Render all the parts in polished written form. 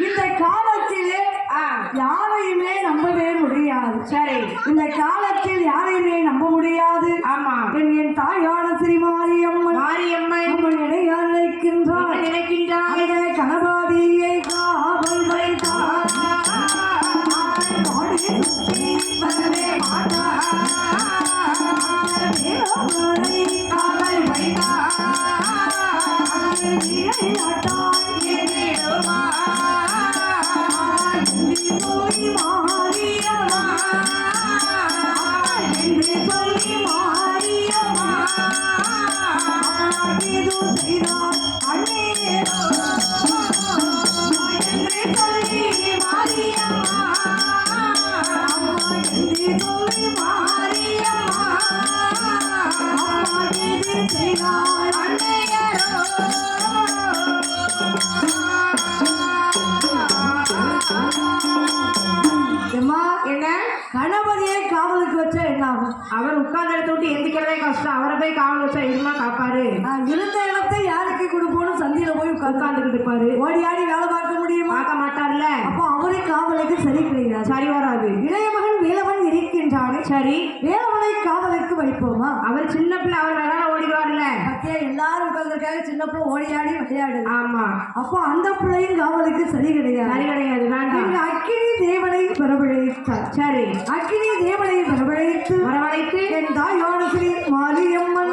இந்த காலத்திலே யாரையுமே நம்பவே முடியாது. சரி, இந்த காலத்தில் யாரையுமே நம்ப முடியாது. ஆமா, என் தாயான ஸ்ரீ மாரியம்மன் அம்மன் நினைக்கின்றார் கணபாதியை காவல் வைத்தார். காவல் வைத்தார் சொல்லி மாரியம்மா என்று சொல்லி மாரியம்மா இது செய்தார் அண்ணேரோ என்று சொல்லி மாரியம்மா என்று சொல்லி மாரியம்மா இது செய்தார் அண்ணேரோ. என்ன கணபதியை காவலுக்கு வச்சா என்ன ஆகும்? அவர் உட்கார்ந்த இடத்த விட்டு எந்திக்கிறதே கஷ்டம். அவரை போய் காவல் வச்சா எதுமா காப்பாரு? இருந்த இடத்தை யாருக்கு கொடுப்போம்னு சந்தியில போய் உட்கார்ந்துக்கிட்டு இருப்பாரு. ஓடி ஆடி வேலை பார்க்க முடியும்? பார்க்க மாட்டார்ல. அப்போ அவரை காவலுக்கு சரி கிடையாது, சரி வராது. இளைய மகன் வேலவன் இருக்கின்றானே, சரி வேலவனை காவலுக்கு வைப்போமா? அவர் சின்ன பிள்ளை, அவர் விளையாட ஓடிடுவார்ல. பத்தியா எல்லாரும் உட்கார்ந்துருக்காங்க, சின்ன பிள்ளை ஓடி ஆடி விளையாடு. ஆமா, அப்போ அந்த பிள்ளையும் காவலுக்கு சரி கிடையாது, சரி கிடையாது. வேண்டாம். அக்கினி தேவனை வரவழைத்தார். சரி, அக்கினி தேவனை வரவழைத்து என் தாயான ஸ்ரீ மாரியம்மன்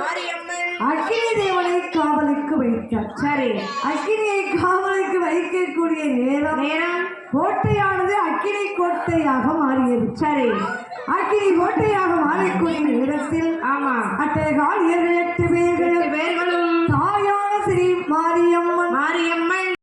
அக்கினி தேவனை காவலுக்கு வைத்தார். சரி, அக்கினியை காவலுக்கு வைக்கக்கூடிய நேரம் கோட்டையானது அக்கினி கோட்டையாக மாறியது. சரி, அக்கினி கோட்டையாக மாறக்கூடிய நேரத்தில் ஆமா அட்டகால் 8 பேர்களும் தாயான ஸ்ரீ மாரியம்மன்